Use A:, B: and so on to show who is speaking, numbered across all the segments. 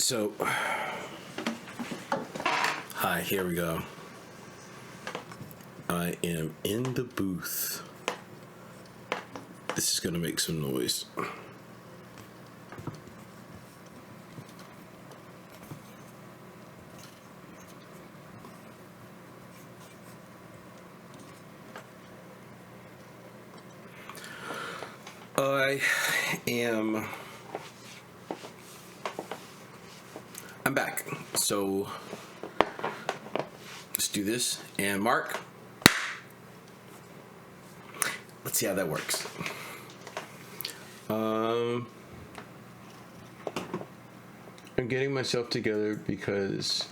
A: So, hi, here we go. I am in the booth. This is going to make some noise. I'm back. So let's do this. And Mark, let's see how that works. I'm getting myself together because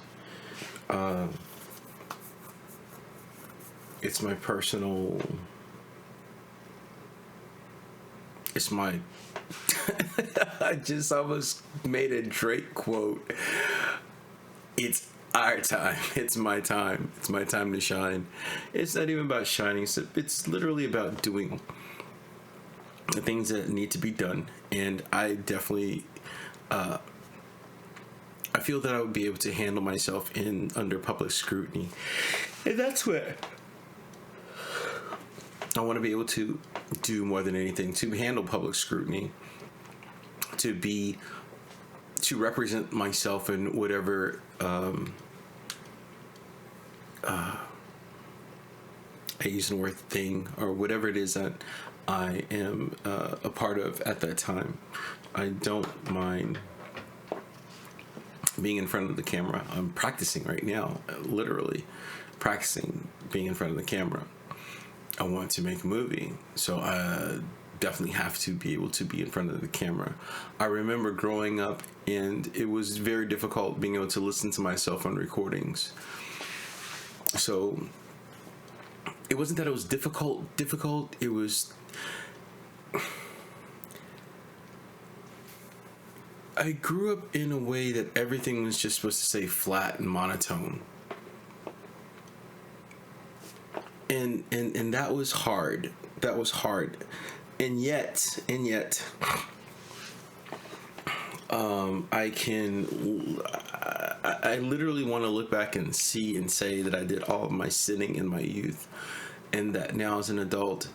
A: it's my personal, it's my I just almost made a Drake quote. It's our time. It's my time. It's my time to shine. It's not even about shining. It's literally about doing the things that need to be done. And I definitely, I feel that I would be able to handle myself under public scrutiny. And that's what I want to be able to do more than anything, to handle public scrutiny, to represent myself in whatever I use the word thing or whatever it is that I am a part of at that time. I don't mind being in front of the camera. I'm practicing right now, literally practicing being in front of the camera. I want to make a movie, so I definitely have to be able to be in front of the camera. I remember growing up, and it was very difficult being able to listen to myself on recordings. So it wasn't that it was difficult. It was, I grew up in a way that everything was just supposed to say flat and monotone. And that was hard. And yet, I literally want to look back and see and say that I did all of my sinning in my youth, and that now as an adult,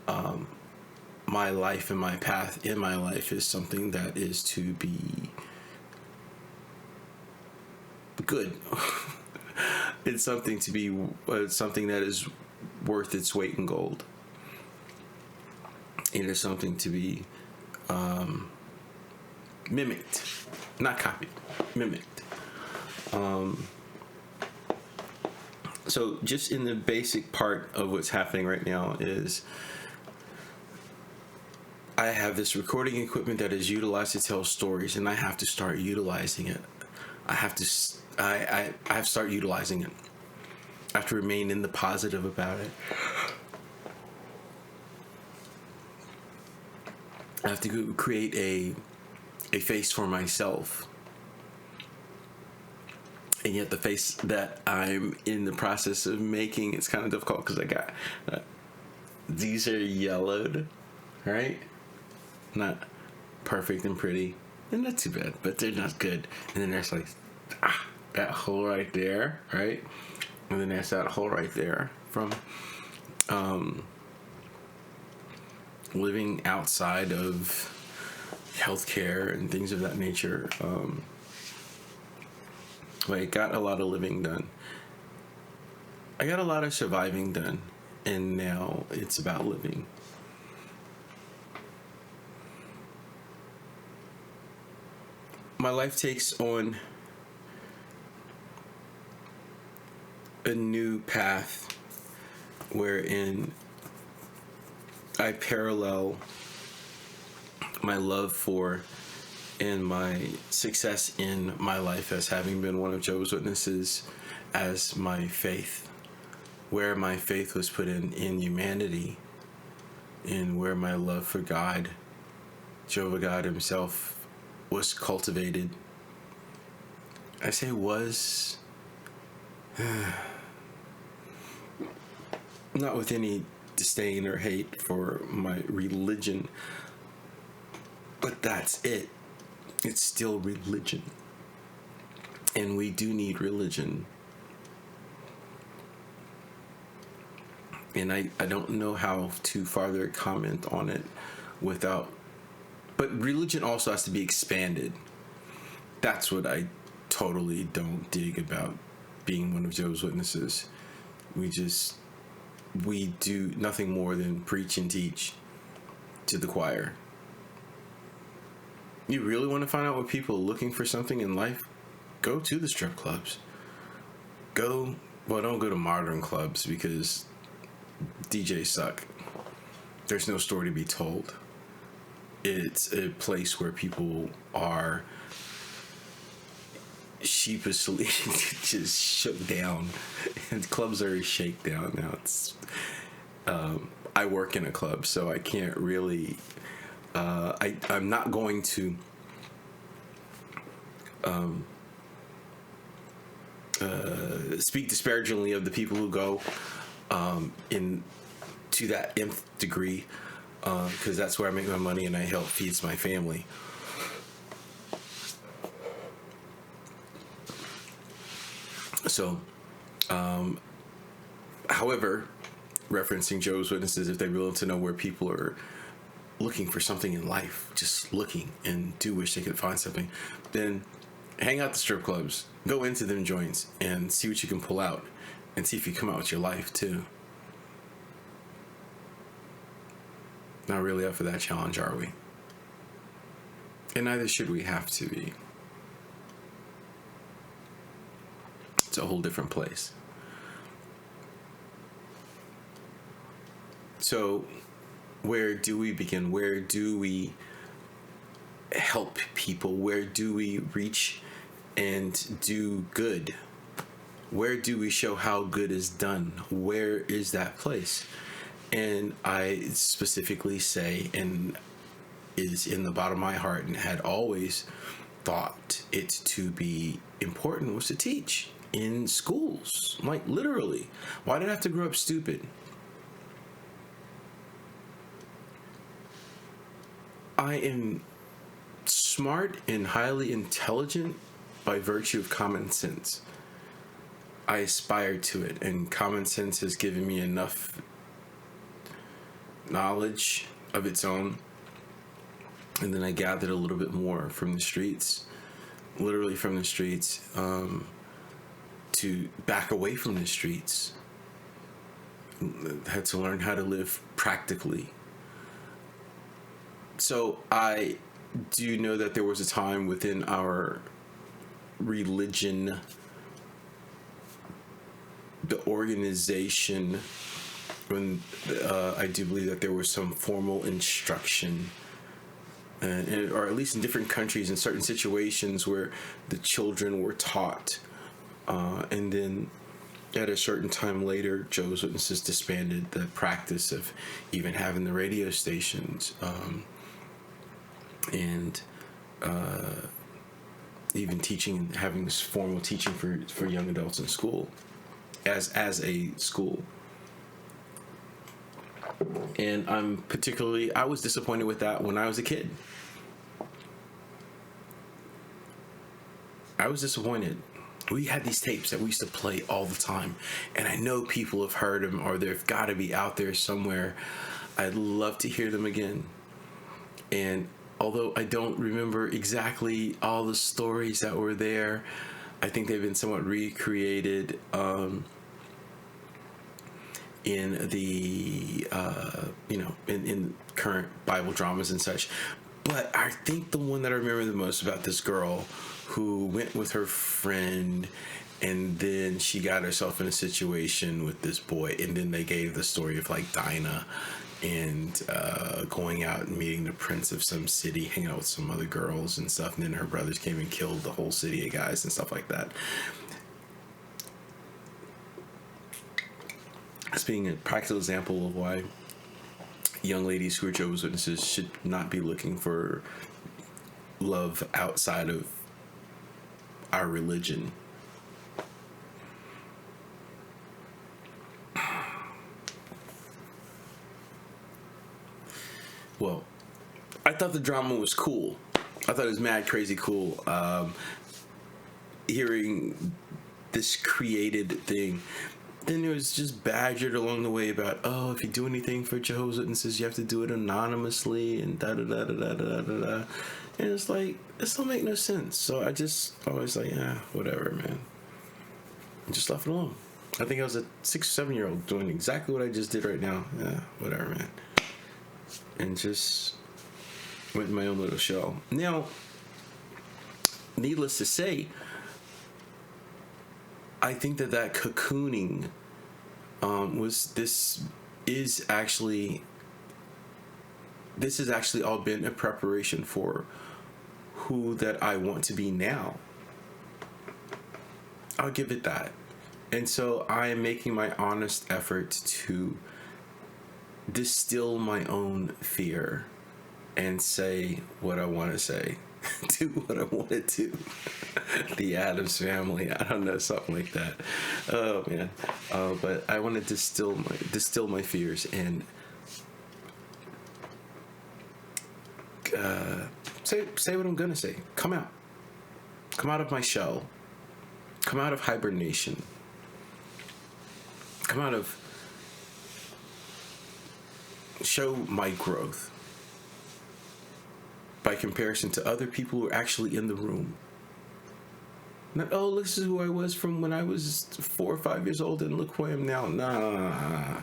A: my life and my path in my life is something that is to be good. It's something to be, something that is worth its weight in gold. It is something to be mimicked, not copied, mimicked. So just in the basic part of what's happening right now is I have this recording equipment that is utilized to tell stories, and I have to start utilizing it. I have to start utilizing it. I have to remain in the positive about it. I have to create a face for myself. And yet the face that I'm in the process of making, it's kind of difficult because I got, these are yellowed, right? Not perfect and pretty. And not too bad, but they're not good. And then there's like, that hole right there, right? And then there's that hole right there from living outside of healthcare and things of that nature. I got a lot of living done. I got a lot of surviving done, and now it's about living. My life takes on a new path wherein I parallel my love for and my success in my life as having been one of Jehovah's Witnesses as my faith, where my faith was put in humanity, and where my love for God, Jehovah God himself, was cultivated. I say was, not with any disdain or hate for my religion, but that's it. It's still religion. And we do need religion. And I don't know how to further comment on it without... But religion also has to be expanded. That's what I totally don't dig about being one of Jehovah's Witnesses. We do nothing more than preach and teach to the choir. You really want to find out what people are looking for something in life? Go to the strip clubs. Don't go to modern clubs because DJs suck. There's no story to be told. It's a place where people are sheepishly just shook down. And clubs are a shakedown now. I work in a club, so I can't really... I'm not going to speak disparagingly of the people who go to that nth degree, because that's where I make my money and I help feeds my family. So, however, referencing Jehovah's Witnesses, if they're willing to know where people are looking for something in life, just looking and do wish they could find something, then hang out the strip clubs, go into them joints and see what you can pull out and see if you come out with your life too. Not really up for that challenge, are we? And neither should we have to be. It's a whole different place. So, where do we begin? Where do we help people? Where do we reach and do good? Where do we show how good is done? Where is that place? And I specifically say, and is in the bottom of my heart and had always thought it to be important, was to teach in schools. Like, literally. Why did I have to grow up stupid? I am smart and highly intelligent by virtue of common sense. I aspire to it, and common sense has given me enough knowledge of its own. And then I gathered a little bit more from the streets, literally from the streets, to back away from the streets. I had to learn how to live practically. So I do know that there was a time within our religion, the organization, when I do believe that there was some formal instruction, or at least in different countries, in certain situations where the children were taught, and then at a certain time later, Jehovah's Witnesses disbanded the practice of even having the radio stations, and even teaching, having this formal teaching for young adults in school, as a school. And I was disappointed with that when I was a kid. I was disappointed. We had these tapes that we used to play all the time, and I know people have heard them, or they've got to be out there somewhere. I'd love to hear them again. And although I don't remember exactly all the stories that were there, I think they've been somewhat recreated in the in current Bible dramas and such. But I think the one that I remember the most about this girl who went with her friend, and then she got herself in a situation with this boy, and then they gave the story of like Dinah and going out and meeting the prince of some city, hanging out with some other girls and stuff, and then her brothers came and killed the whole city of guys and stuff like that. As being a practical example of why young ladies who are Jehovah's Witnesses should not be looking for love outside of our religion. Well, I thought the drama was cool. I thought it was mad crazy cool. hearing this created thing. Then it was just badgered along the way about, oh, if you do anything for Jehovah's Witnesses, you have to do it anonymously and da da da da da da da da. And it's like, this don't make no sense. So I just always like, yeah, whatever, man. And just left it alone. I think I was a 6 or 7 year old doing exactly what I just did right now. Yeah, whatever, man. And just went in my own little shell. Now, needless to say, I think that cocooning this has actually all been a preparation for who that I want to be now. I'll give it that. And so I am making my honest effort to distill my own fear and say what I want to say. Do what I want to do. The Addams Family. I don't know, something like that. Oh man. But I want to distill my fears and say what I'm gonna say. Come out. Come out of my shell. Come out of hibernation. Come out of show my growth by comparison to other people who are actually in the room. Not, oh, this is who I was from when I was 4 or 5 years old and look who I am now. Nah.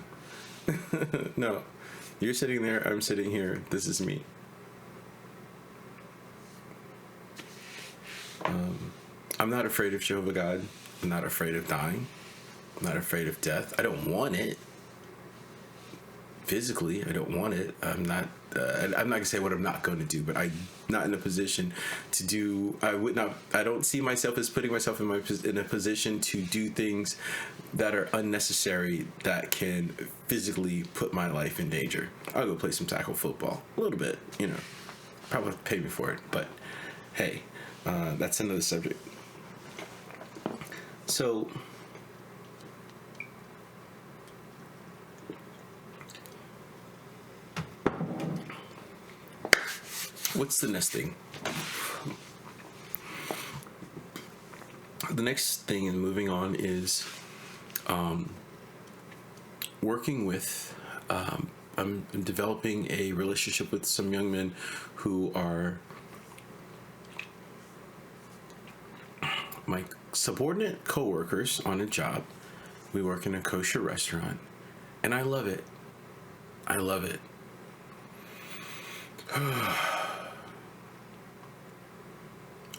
A: No. You're sitting there, I'm sitting here. This is me. I'm not afraid of Jehovah God. I'm not afraid of dying. I'm not afraid of death. I don't want it. Physically, I don't want it. I'm not gonna say what I'm not going to do, but I'm not in a position to do. I don't see myself as putting myself in a position to do things that are unnecessary that can physically put my life in danger. I'll go play some tackle football a little bit, probably pay me for it, but hey, that's another subject. So. What's the next thing? The next thing and moving on is working with, I'm developing a relationship with some young men who are my subordinate co-workers on a job. We work in a kosher restaurant, and I love it. I love it.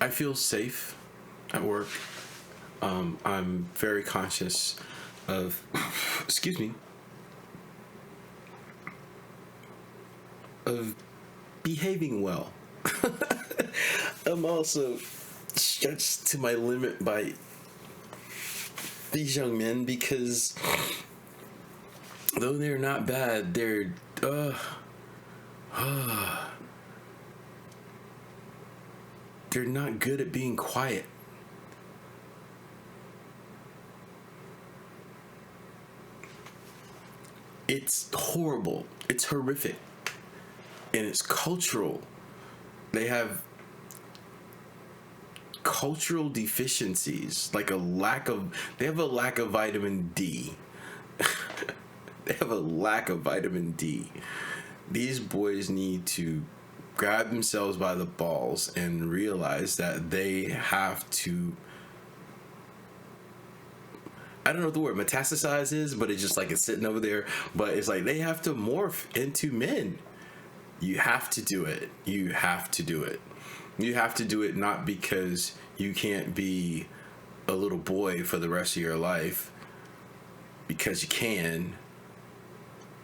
A: I feel safe at work. I'm very conscious of, of behaving well. I'm also stretched to my limit by these young men because though they're not bad, they're they're not good at being quiet. It's horrible. It's horrific. And it's cultural. They have cultural deficiencies, they have a lack of vitamin D. They have a lack of vitamin D. These boys need to grab themselves by the balls and realize that they have to, I don't know what the word metastasize is, but it's just like it's sitting over there, but it's like they have to morph into men. You have to do it. You have to do it. You have to do it not because you can't be a little boy for the rest of your life, because you can,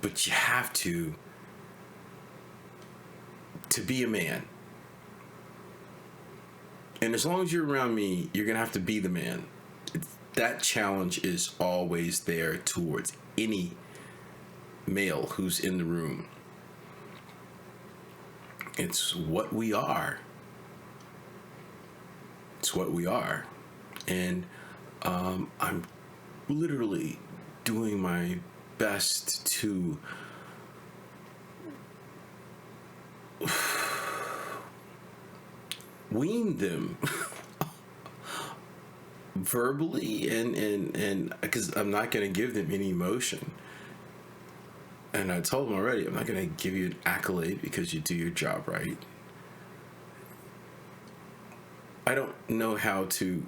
A: but you have to be a man. And as long as you're around me, you're going to have to be the man. That challenge is always there towards any male who's in the room. It's what we are. It's what we are. And I'm literally doing my best to wean them verbally, and because I'm not going to give them any emotion. And I told them already, I'm not going to give you an accolade because you do your job right. I don't know how to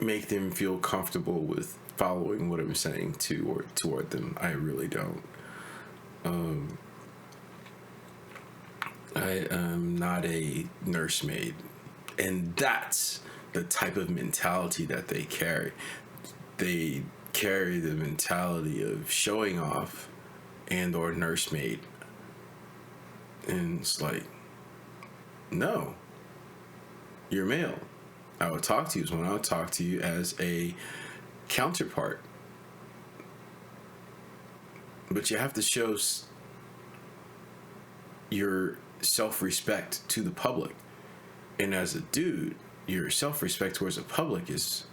A: make them feel comfortable with following what I'm saying toward them. I really don't. I am not a nursemaid, and that's the type of mentality that they carry. They carry the mentality of showing off and or nursemaid, and it's like, no, you're male. I would talk to you when I would talk to you as a counterpart, but you have to show your self-respect to the public, and as a dude, your self-respect towards the public is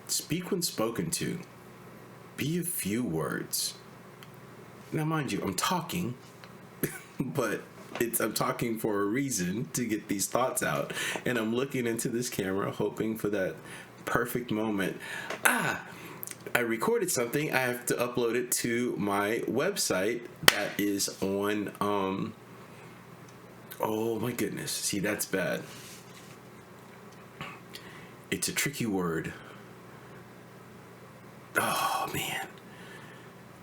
A: speak when spoken to. Be a few words. Now, mind you, I'm talking, but I'm talking for a reason, to get these thoughts out, and I'm looking into this camera hoping for that perfect moment. I recorded something. I have to upload it to my website that is on oh my goodness. See, that's bad. It's a tricky word. Oh man.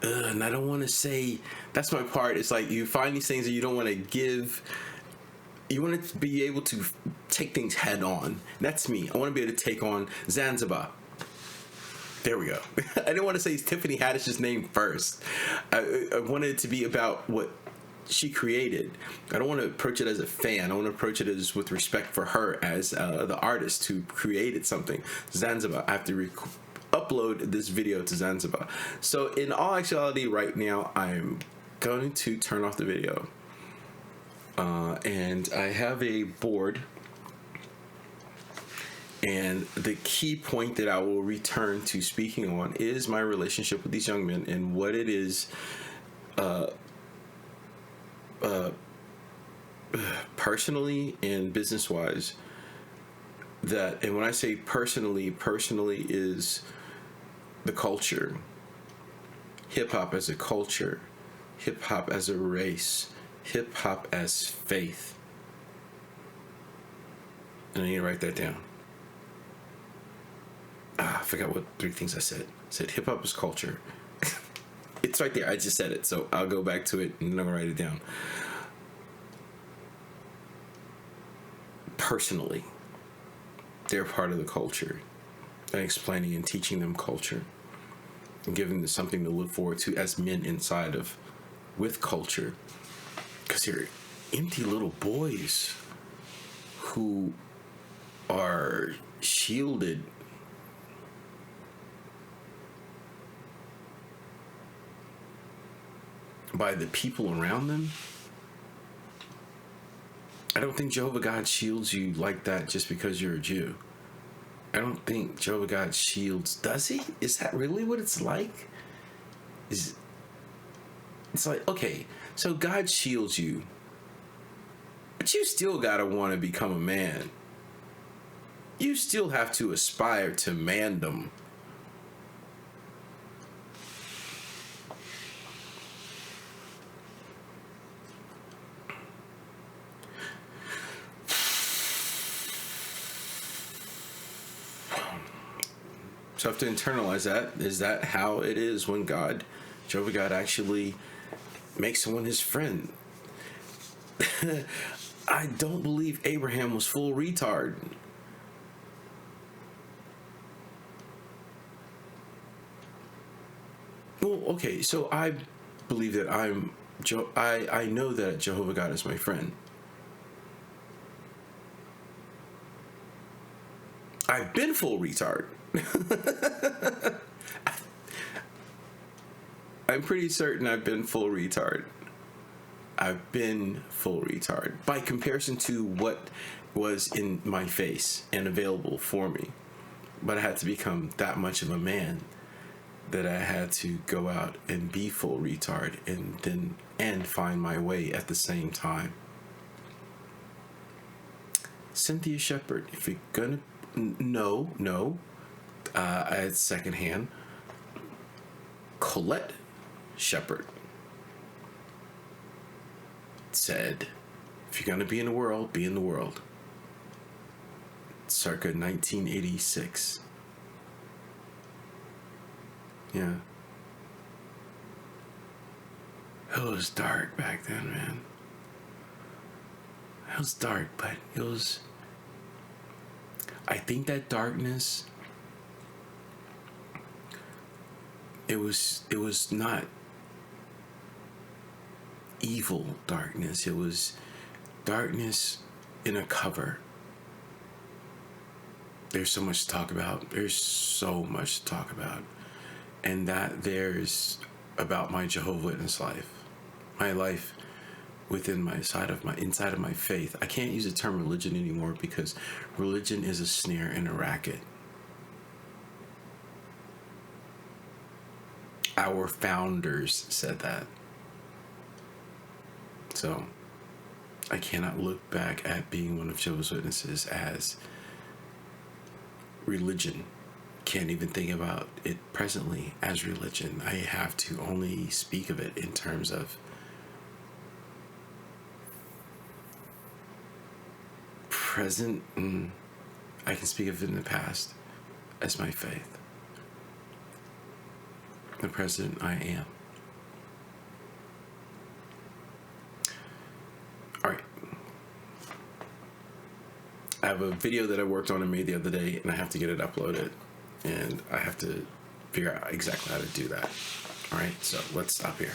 A: And I don't want to say, that's my part. It's like you find these things that you don't want to give. You want to be able to take things head on. That's me. I want to be able to take on Zanzibar. There we go. I didn't want to say Tiffany Haddish's name first. I wanted it to be about what she created. I don't want to approach it as a fan. I want to approach it as with respect for her as the artist who created something. Zanzibar. I have to upload this video to Zanzibar. So in all actuality, right now, I'm going to turn off the video. And I have a board. And the key point that I will return to speaking on is my relationship with these young men and what it is personally and business-wise. That, and when I say personally is the culture. Hip-hop as a culture. Hip-hop as a race. Hip-hop as faith. And I need to write that down. I forgot what 3 things I said. I said hip-hop is culture. It's right there. I just said it. So I'll go back to it and I'm going to write it down. Personally, they're part of the culture. And explaining and teaching them culture. And giving them something to look forward to as men inside of, with culture. Because they're empty little boys who are shielded by the people around them. I don't think Jehovah God shields you like that just because you're a Jew. I don't think Jehovah God shields, does he? Is that really what it's like? It's like, okay, so God shields you, but you still gotta want to become a man. You still have to aspire to mandom. So I have to internalize that. Is that how it is when God, Jehovah God, actually makes someone his friend? I don't believe Abraham was full retard. Well, okay, so I believe that I know that Jehovah God is my friend. I've been full retard. I'm pretty certain I've been full retard. I've been full retard by comparison to what was in my face and available for me. But I had to become that much of a man that I had to go out and be full retard and then and find my way at the same time. Cynthia Shepherd, if you're gonna, no, I had secondhand. Colette Shepherd said, if you're gonna be in the world, be in the world. Circa 1986. Yeah. It was dark back then, man. It was dark, but it was... I think that darkness... It was not evil darkness. It was darkness in a cover. There's so much to talk about. There's so much to talk about. And that there's about my Jehovah's Witness life. My life within inside of my faith. I can't use the term religion anymore because religion is a snare and a racket. Our founders said that. So I cannot look back at being one of Jehovah's Witnesses as religion. Can't even think about it presently as religion. I have to only speak of it in terms of present. I can speak of it in the past as my faith. The present I am. All right. I have a video that I worked on and made the other day, and I have to get it uploaded. And I have to figure out exactly how to do that. All right, so let's stop here.